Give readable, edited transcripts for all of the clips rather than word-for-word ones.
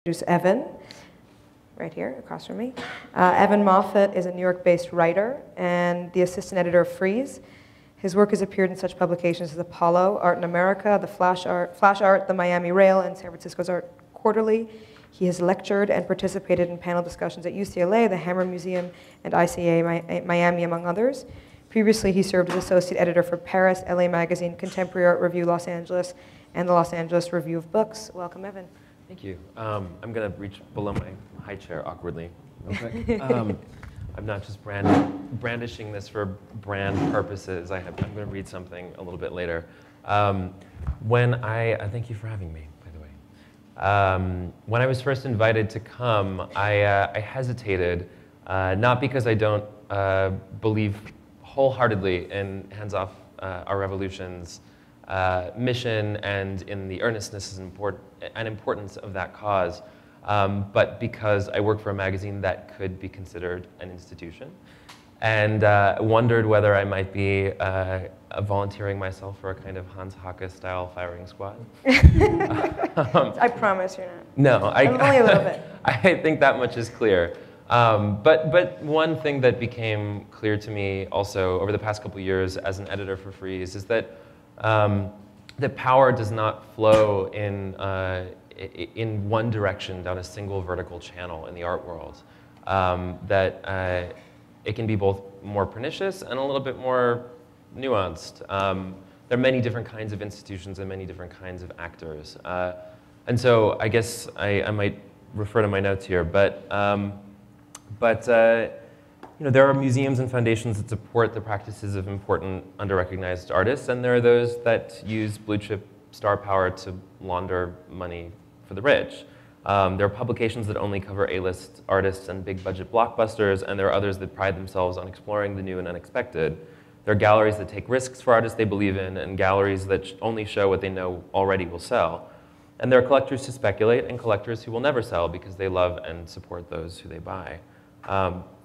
introduce Evan, right here across from me. Evan Moffitt is a New York-based writer and the assistant editor of Frieze. His work has appeared in such publications as Apollo, Art in America, the Flash Art, the Miami Rail, and San Francisco's Art Quarterly. He has lectured and participated in panel discussions at UCLA, the Hammer Museum, and ICA Miami, among others. Previously, he served as associate editor for Paris, LA Magazine, Contemporary Art Review Los Angeles, and the Los Angeles Review of Books. Welcome, Evan. Thank you. I'm going to reach below my high chair awkwardly. Okay. I'm not just brandishing this for brand purposes. I'm going to read something a little bit later. Thank you for having me, by the way. When I was first invited to come, I hesitated, not because I don't believe wholeheartly in Hands Off Our Revolution's mission and in the earnestness and importance of that cause, but because I work for a magazine that could be considered an institution, and wondered whether I might be volunteering myself for a kind of Hans Hake-style firing squad. I promise you're not. No, only a little bit. I think that much is clear. But one thing that became clear to me also over the past couple of years as an editor for Frieze is that that power does not flow in one direction down a single vertical channel in the art world. That it can be both more pernicious and a little bit more nuanced. There are many different kinds of institutions and many different kinds of actors. And so I guess I might refer to my notes here, but there are museums and foundations that support the practices of important under-recognized artists, and there are those that use blue-chip star power to launder money for the rich. There are publications that only cover A-list artists and big-budget blockbusters, and there are others that pride themselves on exploring the new and unexpected. There are galleries that take risks for artists they believe in, and galleries that only show what they know already will sell. And there are collectors who speculate, and collectors who will never sell because they love and support those who they buy.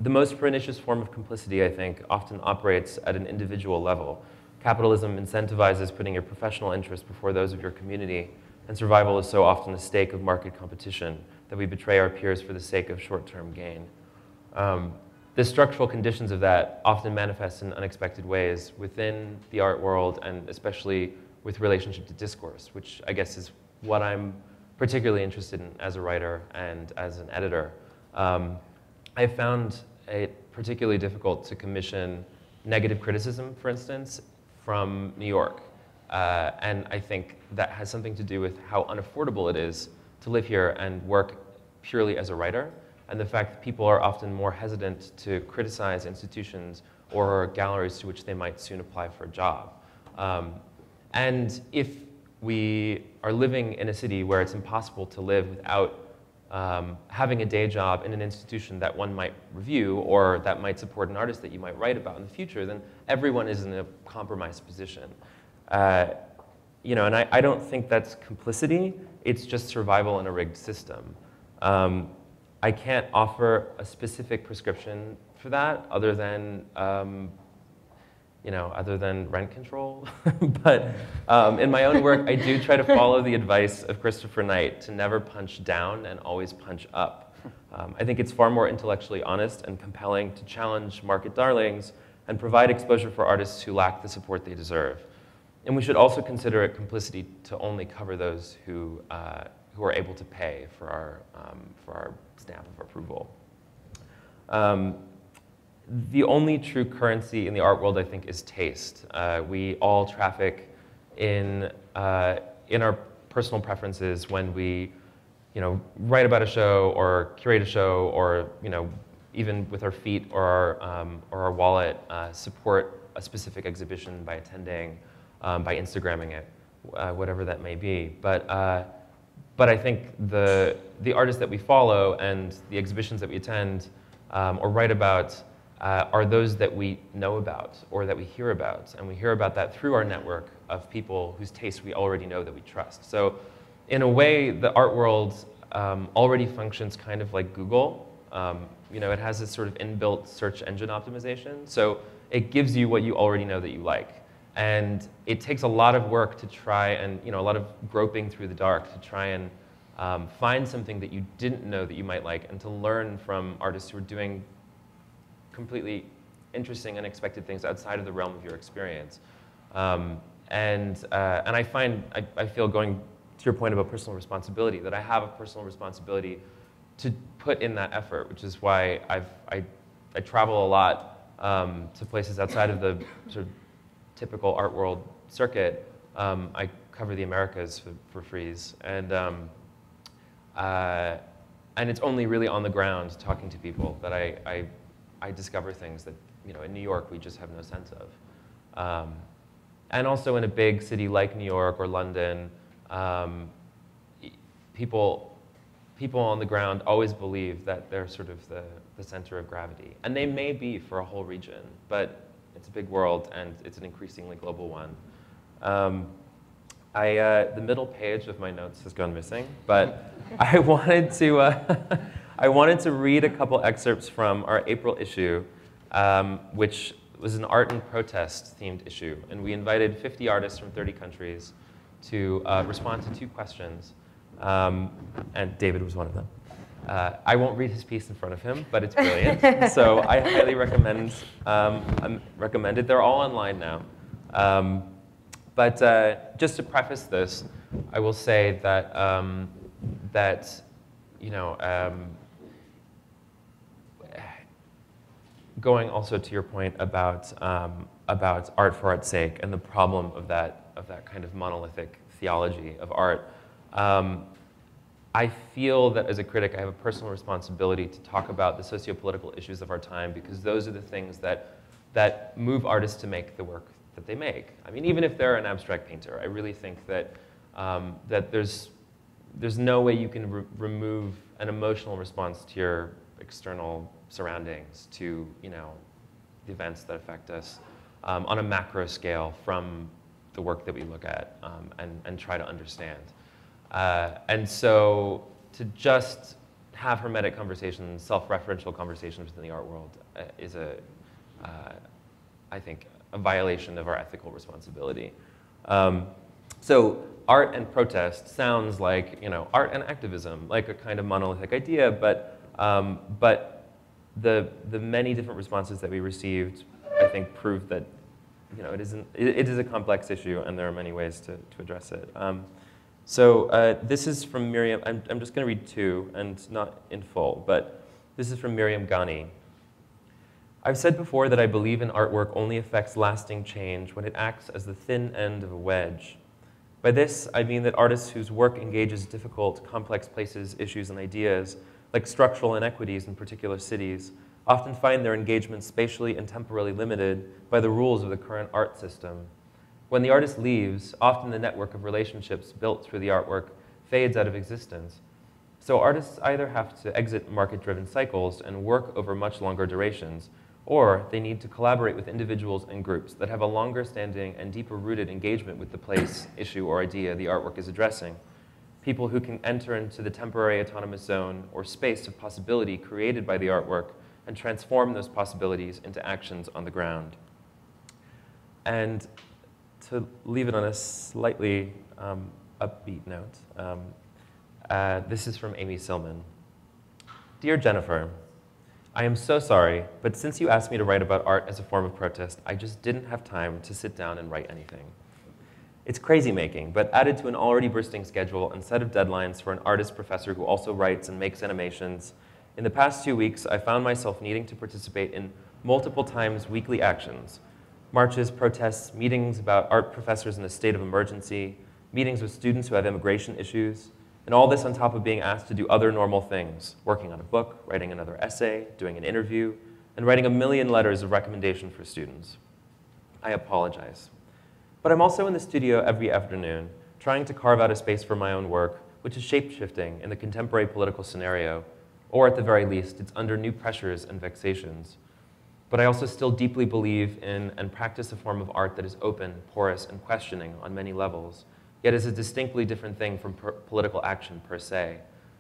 The most pernicious form of complicity, I think, often operates at an individual level. Capitalism incentivizes putting your professional interests before those of your community, and survival is so often the stake of market competition that we betray our peers for the sake of short-term gain. The structural conditions of that often manifest in unexpected ways within the art world, and especially with relationship to discourse, which I guess is what I'm particularly interested in as a writer and as an editor. I found it particularly difficult to commission negative criticism, for instance, from New York. And I think that has something to do with how unaffordable it is to live here and work purely as a writer, and the fact that people are often more hesitant to criticize institutions or galleries to which they might soon apply for a job. And if we are living in a city where it's impossible to live without having a day job in an institution that one might review or that might support an artist that you might write about in the future, then everyone is in a compromised position. And I don't think that's complicity. It's just survival in a rigged system. I can't offer a specific prescription for that other than rent control. But in my own work, I do try to follow the advice of Christopher Knight to never punch down and always punch up. I think it's far more intellectually honest and compelling to challenge market darlings and provide exposure for artists who lack the support they deserve. And we should also consider it complicity to only cover those who are able to pay for our stamp of approval. The only true currency in the art world, I think, is taste. We all traffic in our personal preferences when we, write about a show or curate a show, or even with our feet or our wallet, support a specific exhibition by attending, by Instagramming it, whatever that may be. But I think the artists that we follow and the exhibitions that we attend or write about are those that we know about or that we hear about. And we hear about that through our network of people whose taste we already know that we trust. So in a way, the art world already functions kind of like Google. It has this sort of inbuilt search engine optimization. So it gives you what you already know that you like. And it takes a lot of work to try and, a lot of groping through the dark to try and find something that you didn't know that you might like, and to learn from artists who are doing completely interesting, unexpected things outside of the realm of your experience. And I feel, going to your point about personal responsibility, that I have a personal responsibility to put in that effort, which is why I travel a lot to places outside of the sort of typical art world circuit. I cover the Americas for Frieze, and it's only really on the ground talking to people that I discover things that, in New York we just have no sense of. And also in a big city like New York or London, people on the ground always believe that they're sort of the center of gravity. And they may be for a whole region, but it's a big world and it's an increasingly global one. The middle page of my notes has gone missing, but I wanted to read a couple excerpts from our April issue, which was an art and protest themed issue. And we invited 50 artists from 30 countries to respond to 2 questions. And David was one of them. I won't read his piece in front of him, but it's brilliant. So I highly recommend it. They're all online now. But just to preface this, I will say that going also to your point about art for art's sake and the problem of that kind of monolithic theology of art, I feel that as a critic I have a personal responsibility to talk about the socio-political issues of our time, because those are the things that move artists to make the work that they make. I mean, even if they're an abstract painter, I really think that there's no way you can remove an emotional response to your external surroundings, to the events that affect us on a macro scale from the work that we look at and try to understand. And so to just have hermetic conversations, self-referential conversations within the art world is I think, a violation of our ethical responsibility. So art and protest sounds like, art and activism, like a kind of monolithic idea, but the many different responses that we received, I think, prove that, it is a complex issue and there are many ways to address it. So this is from Miriam. I'm just going to read 2, and not in full, but this is from Miriam Ghani. I've said before that I believe an artwork only affects lasting change when it acts as the thin end of a wedge. By this, I mean that artists whose work engages difficult, complex places, issues, and ideas, like structural inequities in particular cities, often find their engagement spatially and temporally limited by the rules of the current art system. When the artist leaves, often the network of relationships built through the artwork fades out of existence. So artists either have to exit market-driven cycles and work over much longer durations, or they need to collaborate with individuals and groups that have a longer-standing and deeper-rooted engagement with the place, issue, or idea the artwork is addressing. People who can enter into the temporary autonomous zone or space of possibility created by the artwork and transform those possibilities into actions on the ground. And to leave it on a slightly upbeat note, this is from Amy Silman. Dear Jennifer, I am so sorry, but since you asked me to write about art as a form of protest, I just didn't have time to sit down and write anything. It's crazy making, but added to an already bursting schedule and set of deadlines for an artist professor who also writes and makes animations, in the past 2 weeks, I found myself needing to participate in multiple times weekly actions: marches, protests, meetings about art professors in a state of emergency, meetings with students who have immigration issues, and all this on top of being asked to do other normal things: working on a book, writing another essay, doing an interview, and writing a million letters of recommendation for students. I apologize. But I'm also in the studio every afternoon, trying to carve out a space for my own work, which is shape-shifting in the contemporary political scenario, or at the very least, it's under new pressures and vexations. But I also still deeply believe in and practice a form of art that is open, porous, and questioning on many levels, yet is a distinctly different thing from political action per se.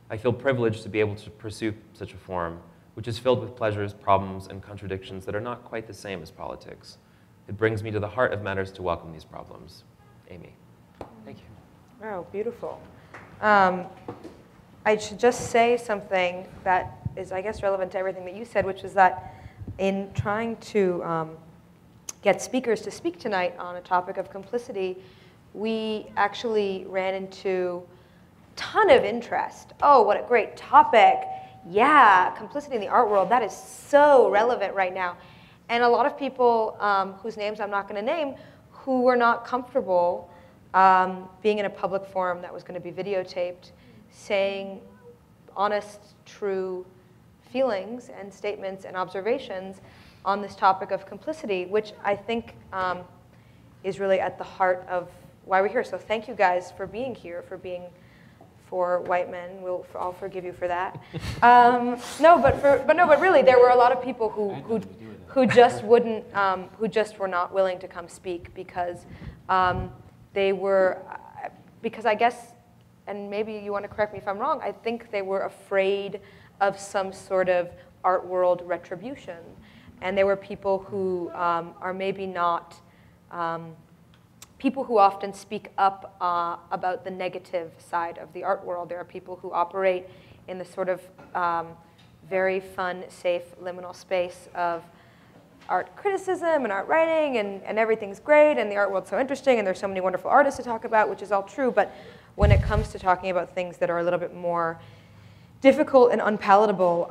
I feel privileged to be able to pursue such a form, which is filled with pleasures, problems, and contradictions that are not quite the same as politics. It brings me to the heart of matters to welcome these problems. Amy. Thank you. Wow, beautiful. I should just say something that is, I guess, relevant to everything that you said, which is that in trying to get speakers to speak tonight on a topic of complicity, we actually ran into a ton of interest. Oh, what a great topic. Yeah, complicity in the art world, that is so relevant right now. And a lot of people whose names I'm not going to name, who were not comfortable being in a public forum that was going to be videotaped, saying honest, true feelings and statements and observations on this topic of complicity, which I think is really at the heart of why we're here. So thank you guys for being here, for being for white men. I'll forgive you for that. But really, there were a lot of people who just wouldn't, who just were not willing to come speak because because I guess, and maybe you want to correct me if I'm wrong, I think they were afraid of some sort of art world retribution. And there were people who are maybe not, people who often speak up about the negative side of the art world. There are people who operate in the sort of very fun, safe, liminal space of art criticism and art writing, and everything's great, and the art world's so interesting, and there's so many wonderful artists to talk about, which is all true. But when it comes to talking about things that are a little bit more difficult and unpalatable,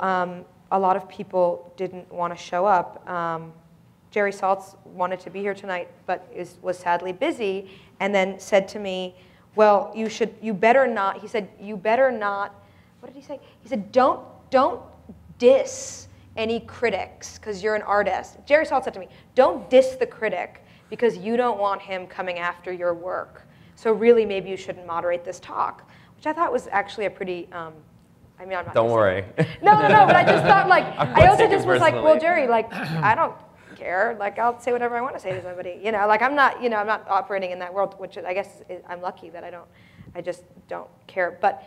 a lot of people didn't want to show up. Jerry Saltz wanted to be here tonight, but was sadly busy, and then said to me, well, you better not, he said, you better not, what did he say? He said, don't diss any critics, because you're an artist. Jerry Saltz said to me, don't diss the critic, because you don't want him coming after your work. So really, maybe you shouldn't moderate this talk, which I thought was actually a pretty, I mean, I'm not. Don't worry. No, but I just thought, like, I also just was like, well, Jerry, like, I don't care. Like, I'll say whatever I want to say to somebody. You know, like, I'm not operating in that world, which I guess I'm lucky that I just don't care. But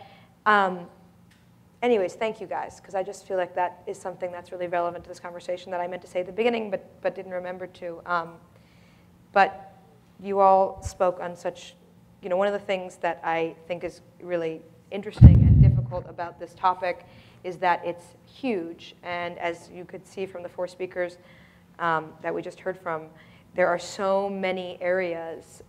anyways, thank you guys, because I just feel like that is something that's really relevant to this conversation that I meant to say at the beginning, but didn't remember to. But you all spoke on such, one of the things that I think is really interesting and difficult about this topic is that it's huge. And as you could see from the 4 speakers that we just heard from, there are so many areas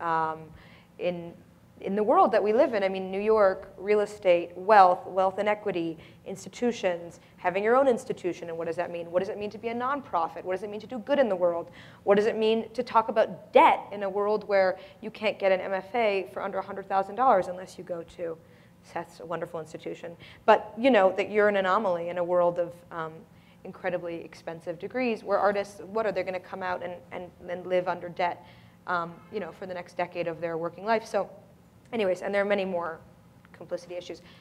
in the world that we live in. I mean, New York, real estate, wealth and equity, institutions, having your own institution, and what does that mean? What does it mean to be a nonprofit? What does it mean to do good in the world? What does it mean to talk about debt in a world where you can't get an MFA for under $100,000 unless you go to Seth's wonderful institution? But that you're an anomaly in a world of incredibly expensive degrees where artists, what are they going to come out and live under debt for the next decade of their working life? So anyways, and there are many more complicity issues.